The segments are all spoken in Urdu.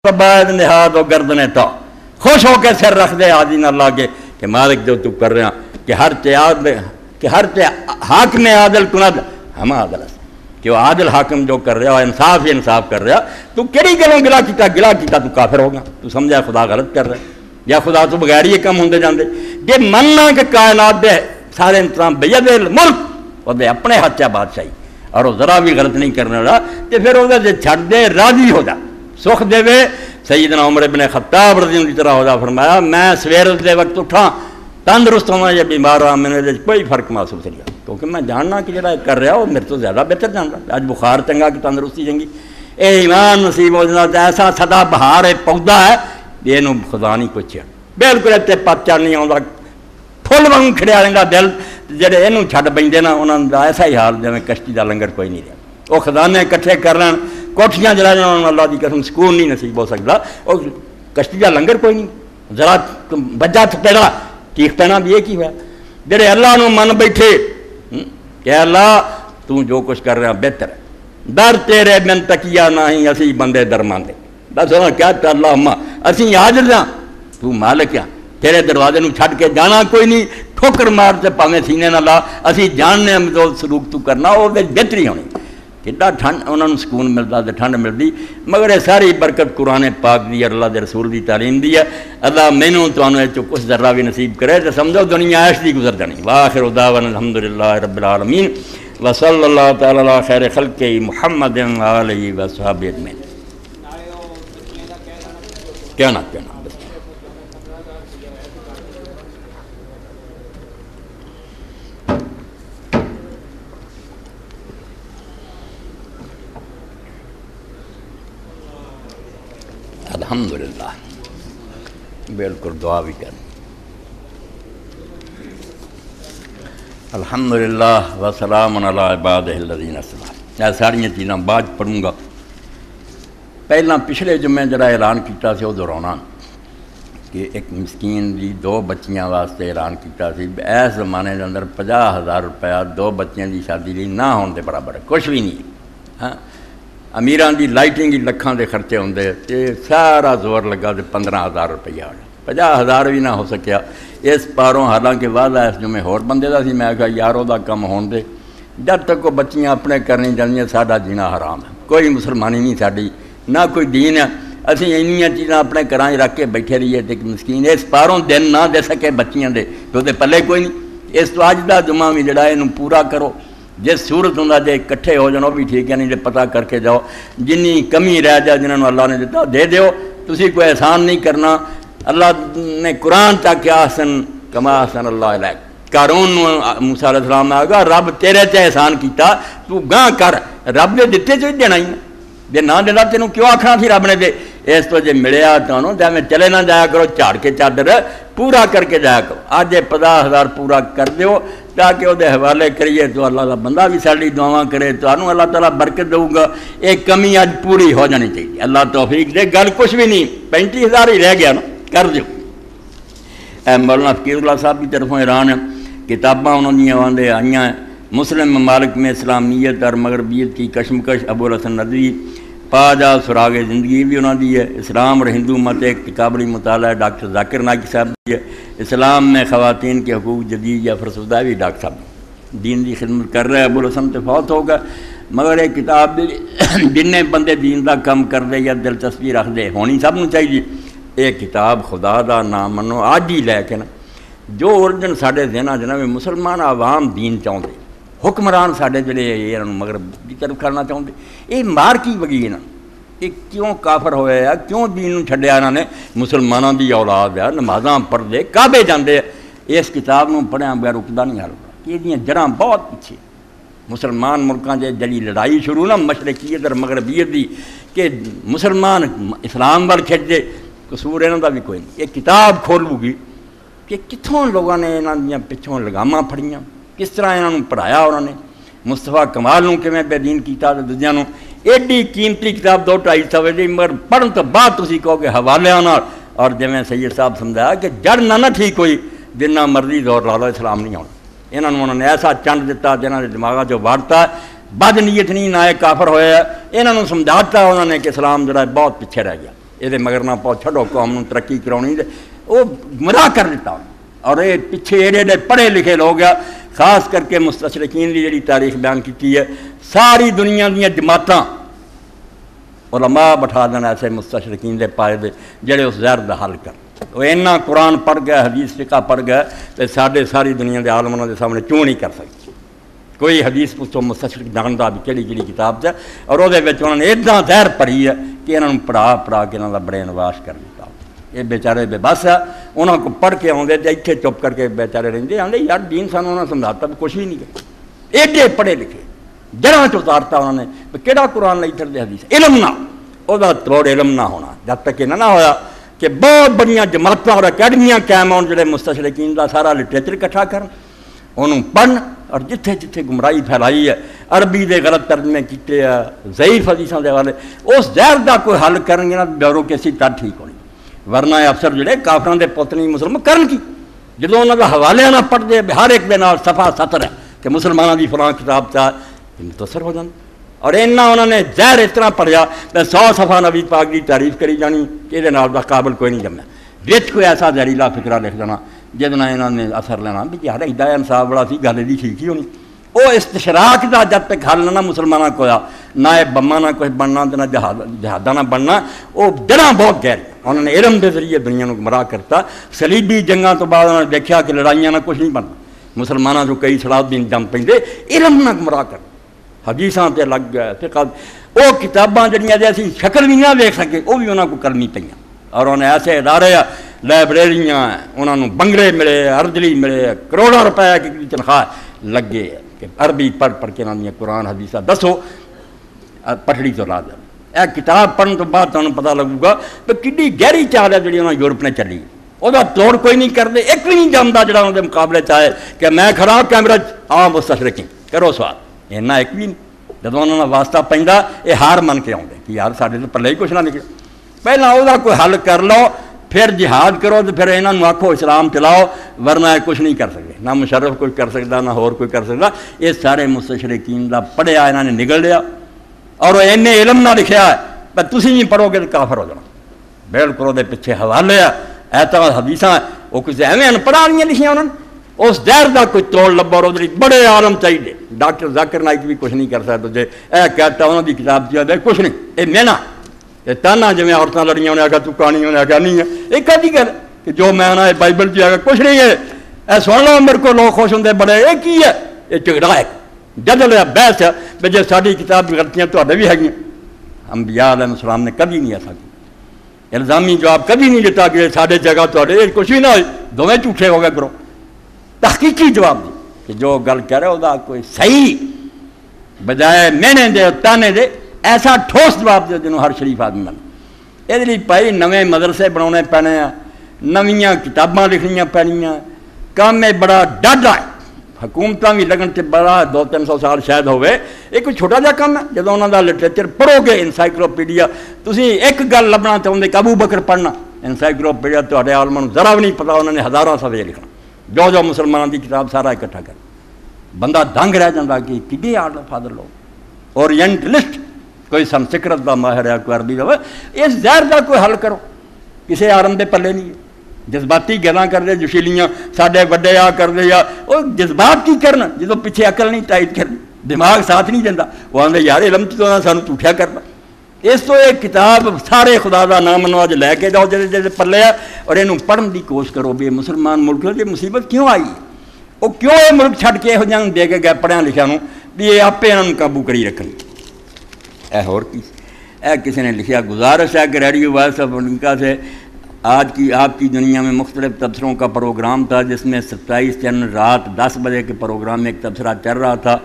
بعد نہاد و گردنے تو خوش ہو کے سر رکھ دے عادی نہ لاگے کہ مالک جو تو کر رہا کہ ہر تے حاکم عادل کند ہم عادل کہ وہ عادل حاکم جو کر رہا انصاف ہی انصاف کر رہا تو کیڑی گلوں گلا کیتا تو کافر ہوگا تو سمجھا خدا غلط کر رہا یا خدا تو بغیر ہی کم ہوندے جاندے جے مننا کہ کائنات دے سارے انتظام بید الملک وہ دے اپنے ہاتھ بادشاہی اور وہ ذرا بھی غلط نہیں کرنے والا تو پھر وہ چھڑ دے راضی ہو جا سکھ دے وے سیدنا عمر بن خطاب رضی اللہ طرح ہو جا فرمایا میں سویر دے وقت اٹھا تندرست ہونا یا بیمار ہوں میں نے کوئی فرق محسوس نہیں کیا کیونکہ میں جاننا کہ جڑا کر رہا وہ میرے تو زیادہ بہتر جان رہا آج بخار چنگا کہ تندرستی چنگی اے ایمان نصیب ہو جانا ایسا سدا بہار ہے پودا ہے یہ خدا نہیں کچھ بالکل اتنے پتچھڑ نہیں آتا فل واگ کھڑیا رہتا دل جڑے یہ چھڈ پہ نا انہوں کا ایسا ہی حال جی کشتی کا لنگر کوئی نہیں رہا وہ خزانے کٹھے کر لین کوٹھیاں جلا جان اللہ کی قسم سکون نہیں نصیب ہو سکتا اور کشتی کا لنگر کوئی نہیں ذرا بجا پیڑا چیخ پینا بھی یہ کی ہوا جڑے اللہ نو من بیٹھے کہ اللہ تو جو کچھ کر رہا بہتر ہے در تیرے بن تکیا نہیں اسی بندے درماندے بس کیا اللہ اسی حاضر ہاں تو مالک ہاں تیرے دروازے نو چھڈ کے جانا کوئی نہیں ٹھوکر مار سے پاویں سینے نہ لا اسی جاننے ہم جو سلوک تو کرنا وہ بہتری ہونی کتنا ٹھنڈ انہوں نے سکون ملتا تو ٹھنڈ ملتی مگر یہ ساری برکت قرآن پاک دی اللہ دے رسول دی تعلیم دی ہے اللہ مینوں تانوں چ کچھ ذرہ بھی نصیب کرے تو سمجھو دنیا عیش دی گزر جانی واخر دعوانا الحمدللہ رب العالمین وصلی اللہ تعالی علی خیر خلق محمد علیہ وصحبہ اجمعین کہنا الحمدللہ بالکل دعا بھی کریں الحمدللہ وسلام علی عبادہ الذین اصطفیٰ میں ساریاں چیزاں بعد پڑھوں گا پہلا پچھلے جمعے جڑا اعلان کیتا سی وہ دہرانا کہ ایک مسکین دی 2 بچیاں واسطے اعلان کیتا سی اس زمانے کے اندر 50,000 روپیہ 2 بچیاں دی شادی لی نہ ہونے دے برابر ہے کچھ بھی نہیں ہاں امیران دی لائٹنگ ہی لکھاں دے خرچے ہوندے تے سارا زور لگا تے 15,000 روپیہ 50,000 بھی نہ ہو سکیا اس پاروں حالانکہ وعدہ اس جمعے ہور بندے دا سی میں کہا یارو دا کم ہون دے جب تک وہ بچیاں اپنے کرنی جانیاں ساڈا جینا حرام ہے کوئی مسلمانی نہیں ساڈی نہ کوئی دین ہے اسی اینیاں چیزاں اپنے گھراں رکھ کے بیٹھے رہیے تے مسکین اس پاروں دن نہ دے سکے بچیاں دے تو دے پلے کوئی نہیں اس تو اج دا جمعہ بھی جڑا اینوں پورا کرو جس صورت ہوں جے کٹھے ہو جانا وہ بھی ٹھیک ہے نہیں جے پتہ کر کے جاؤ جنی کمی رہ جائے جنہوں اللہ نے دیتا دے دیو تسی کوئی احسان نہیں کرنا اللہ نے قرآن تک کہ احسن کما احسن اللہ علیک قارون موسیٰ علیہ السلام نے آگا رب تیرے چاہے احسان کیتا تو گاں کر رب نے دیتے جو دینا ہی جے نہ دینا تینوں کیوں آکھنا تھی رب نے دے اس تو جے ملیا تو جے میں چلے نہ جایا کرو جھاڑ کے چادر پورا کر کے جایا کرو آج 50,000 پورا کر دیو تاکہ وہ حوالے کریے تو اللہ کا بندہ بھی ساری دعاواں کرے تو انہوں اللہ تعالیٰ برکت دوں گا ایک کمی اج پوری ہو جانی چاہیے اللہ توفیق دے گل کچھ بھی نہیں 35,000 ہی رہ گیا نا کر دیو اے مولانا فقیر اللہ صاحب کی طرفوں ایران کتاباں انہوں نے آندے آئیاں ہیں مسلم ممالک میں اسلامیت اور مغربیت کی کشمکش ابو الحسن ندوی پاجا سراغ زندگی بھی انہوں دی ہے اسلام اور ہندو مت ایک تقابلی مطالعہ ڈاکٹر ذاکر ناکی صاحب دی ہے اسلام میں خواتین کے حقوق جدید یا فرسودہ بھی ڈاکٹر صاحب دین دی خدمت کر رہے ابو الحسن تو فوت ہوگا مگر ایک کتاب جن بندے دین دا کم کر دے یا دلچسپی رکھ دے ہونی سب نو چاہیے ایک کتاب خدا دا نام منو آج ہی لے کے نا جو اورجن ساڈے ذہناں جنہاں میں مسلمان عوام دین چاہتے حکمران ساڈے جڑے یہ مغرب کی طرف کرنا چاہتے یہ مار کی وگی نا یہ کیوں کافر ہوئے ہے کیوں دین چھڈیا انہوں نے مسلمانوں دی اولاد ہے نمازاں پڑھتے کعبے جاندے اس کتاب نو پڑھیا بغیر رکدا نہیں حل کہ یہ جڑاں بہت پیچھے مسلمان ملکاں دے جڑی لڑائی شروع نا مشرقیت اور مغربیت دی کہ مسلمان اسلام وال کھچ دے قصور انہاں دا بھی کوئی نہیں یہ کتاب کھولو گی کہ کتھوں لوگوں نے انہاں دیاں پچھوں لگاماں پھڑیاں کس طرح انہوں نے پڑھایا انہوں نے مصطفیٰ کمال نوں کیویں بے دین کیتا تے دوجیاں نوں ایڈی قیمتی کتاب 2-2.5 دی مگر پڑھن تو بعد تسی کہو کہ حوالے نال اور جویں سید صاحب سمجھایا کہ جڑ نہ ٹھیک ہوئی جنہ مرضی دور لا لو اسلام نہیں ہونا انہوں نے ایسا چنڈ دیتا جنہوں نے دماغا جو واڑتا بد نیت نہیں نہ کافر ہوئے انہوں نے سمجھاتا انہوں نے کہ اسلام جڑا بہت پیچھے رہ گیا یہ مگر نہ پاؤ چھڈو قوم نوں ترقی کرانی وہ گمراہ کر دیتا اور یہ پیچھے ایڈے پڑھے لکھے لوگ آ خاص کر کے مستشرقین کی جڑی تاریخ بیان کی ہے ساری دنیا دیا جماعتاں علماء بٹھا دینا ایسے مستشرقین دے پائے دے جڑے اس زہر دا حل کر وہ اینا قرآن پڑھ گیا حدیث فقہ پڑھ گیا تو سارے ساری دنیا دے عالموں دے سامنے کیوں نہیں کر سکتے کوئی حدیث پوچھو مستشرق جانتا بھی کہڑی کہڑی کتاب سے اور وہ انہوں نے اتنا زہر پڑھی ہے کہ انہوں نے پڑھا کے انہوں کا برین واش کر دیتا یہ بیچارے بے بس ہے انہوں کو پڑھ کے آتے تو اتنے چپ کر کے بیچارے رہتے آتے یار دین سانوں انہوں نے سمجھاتا بھی کچھ بھی نہیں کرتا ایڈے پڑھے لکھے جڑاں اتارتا انہوں نے کہڑا قرآن لئی پھرتے حدیث علم نہ وہ توڑ علم نہ ہونا جب تک یہ نہ ہوا کہ بہت بڑی جماعتیں اور اکیڈمیاں قائم ہون جڑے مستشرقین کا سارا لٹریچر اکٹھا کرن انہوں پڑھن اور جتھے جتھے گمراہی پھیلائی ہے عربی دے غلط ترجمے کیتے ہیں ضعیف حدیثاں دے والے اس زہر دا کوئی حل کرن گے نا بیوروکریسی تد ٹھیک ہونی ورنہ افسر جڑے کافراں دے پوتنی مسلمان کرن کی جدوں انہاں دا حوالے نہ پڑھ دے ہر ایک دے نال صفحہ سطر ہے کہ مسلماناں دی فلاں کتاب چاہ متصر ہو جان اور اینا انہوں نے زہر اس طرح پڑھیا میں 100 صفحہ نبی پاک دی تعریف کری جانی کہ یہ نال دا قابل کوئی نہیں جمنا وچ کوئی ایسا زہریلا فکرہ لکھ دینا جدنا انہوں نے اثر لینا بھی یار ہدایہ انصاف بڑا سی گل دی ٹھیک ہی ہونی وہ استشراق دا جب تک حل نہ مسلمانوں کو نہ بما نہ کچھ بننا نہ جہادہ نہ بننا وہ جڑاں بہت گہری انہوں نے علم کے ذریعے دنیا کو گمراہ کرتا صلیبی جنگاں تو بعد انہوں نے دیکھا کہ لڑائیاں نہ کچھ نہیں بننا مسلمانوں جو کئی صلاح دین جم پہ علم نہ گمراہ کر حدیثاں تے لگ گئے فقہ وہ کتاباں جڑیاں جیسی شکل بھی نہ دیکھ سکے وہ بھی انہوں کو کرنی پہ اور انہیں ایسے ادارے لائبریریاں انہوں نے بنگلے ملے ارجلی ملے کروڑوں روپے کی تنخواہ لگے کہ عربی پڑھ پڑھ کے انہوں نے قرآن حدیثہ دسو پٹڑی تو لا دیں کتاب پڑھنے تو بعد تمہیں پتہ لگے گا کہ کڈی گہری چال ہے جی انہوں نے یورپ نے چلی وہ توڑ کوئی نہیں کرتے ایک بھی نہیں جانتا جڑا انہوں کے مقابلے چاہے کہ میں کھڑا کیمرہ مستشرقین کرو سوال اینا ایک بھی نہیں جب انہوں نے واسطہ پہنتا یہ ہار من کے آتے کہ یار سارے تو پلے ہی کچھ نہ نکلے پہلا وہ کوئی حل کر لو پھر جہاد کرو تو پھر یہاں آکھو اسلام چلاؤ ورنہ کچھ نہیں کر سکتے نہ مشرف کوئی کر سکتا نہ ہور کوئی کر سکتا یہ سارے مستشرقین دا پڑھیا انہوں نے نگل لیا اور وہ اینے علم نہ لکھیا ہے پر تسی نہیں پڑھو گے تو کافر ہو جانا بالکل وہ پیچھے حوالے ایتا حدیثاں وہ کسی ایویں انپڑھا نہیں لکھیاں انہوں نے اس زہر دا کوئی توڑ لبا اور بڑے عالم چاہیے ڈاکٹر ذاکر نائک بھی کچھ نہیں کر سکتا جی اے کہتا انہوں کی کتاب چاہیے کچھ نہیں یہ مینا یہ تانا جی عورتیں لڑیاں انہیں آگا تو کہانی انہیں آگا نہیں ہے یہ کہتی گل کہ جو میں نے بائبل چ آگا کچھ نہیں ہے اے سن لو میرے کو لوگ خوش ہوں بڑے یہ کی ہے یہ جھگڑا ہے جدل ہے بحث ہے بھی جی ساری کتاب غلطیاں تو بھی ہے انبیاء علیہ السلام نے کبھی نہیں ایسا کیا الزامی جواب کبھی نہیں دیتا کہ سارے جگہ تو کچھ بھی نہ ہوئی دونوں جھوٹے ہو گئے کرو تحقیقی جواب دی کہ جو گل کہہ رہے وہ کوئی صحیح بجائے مینے دے تانے دے ایسا ٹھوس جواب دے جنہوں ہر شریف آدمی بن یہ بھائی نویں مدرسے بنا پینے ہیں نویاں کتاباں لکھنیاں پینیاں کام میں بڑا ڈاڈا ہے حکومتاں بھی لگن سے بڑا 200-300 سال شاید ہوئے یہ کوئی چھوٹا جا کام ہے جب انہوں کا لٹریچر پڑھو گے انسائکلوپیڈیا تسی ایک گل لبنا چاہتے کہ ابو بکر پڑھنا انسائکلوپیڈیا تو عالموں ذرا بھی نہیں پتا انہوں نے ہزاروں صفحے لکھنا جو مسلمانوں کی کتاب سارا اکٹھا کر بندہ دنگ رہ جاتا کہ کڈے آڈر فادر لوگ اورینٹلسٹ کوئی سنسکرت کا ماہر ہے کوئی عربی کا اس زہر کا کوئی حل کرو کسی آرم دے پلے نہیں ہے جذباتی گلاں کر دے جوشیلیاں ساڈے وڈے آ کر دے یا وہ جذبات کی کرنا جدو پیچھے عقل نہیں ٹائٹ کرنی دماغ ساتھ نہیں دینا وہ آدھے یار علم تو سانوں جھوٹیا کرنا اس تو ایک کتاب سارے خدا کا نام منو اج لے کے جاؤ جیسے پلے ہے اور یہ پڑھن کی کوشش کرو بھی مسلمان ملک یہ مصیبت کیوں آئی ہے وہ کیوں یہ ملک چھڈ کے یہو دے کے گئے پڑھیا لکھا بھی یہ آپ انہوں قابو کری رکھنی اے ہور کی اے کسی نے لکھا گزارش ہے کہ ریڈیو وائس آف امریکہ سے آج کی آپ کی دنیا میں مختلف تبصروں کا پروگرام تھا جس میں 27 جنوری رات 10 بجے کے پروگرام میں ایک تبصرہ چل رہا تھا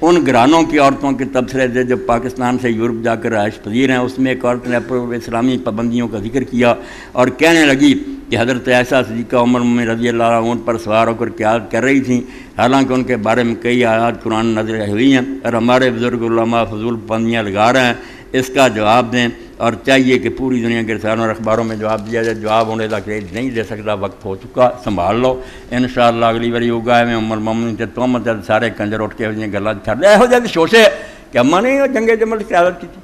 ان گھرانوں کی عورتوں کے تبصرے تھے جو پاکستان سے یورپ جا کر رہائش پذیر ہیں اس میں ایک عورت نے اسلامی پابندیوں کا ذکر کیا اور کہنے لگی کہ حضرت عائشہ صدیقہ عمر مومنہ رضی اللہ عنہ اونٹ پر سوار ہو کر قیادت کر رہی تھیں حالانکہ ان کے بارے میں کئی آیات قرآن نازل ہوئی ہیں اور ہمارے بزرگ علماء فضول پابندیاں لگا رہے ہیں اس کا جواب دیں اور چاہیے کہ پوری دنیا کے رسالوں اور اخباروں میں جواب دیا جائے جواب ہونے تک نہیں دے سکتا وقت ہو چکا سنبھال لو انشاءاللہ اگلی باری ہوگا میں عمر مومن سے تہمت سارے کنجر اٹھ کے گلا چھڑ لیا یہو جہاں شوشے کہ اما نے جنگ جمل کی قیادت کی تھی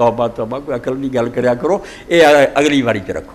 توبہ توبہ کوئی عقل دی گل کریا کرو، اے اگلی واری تے رکھو۔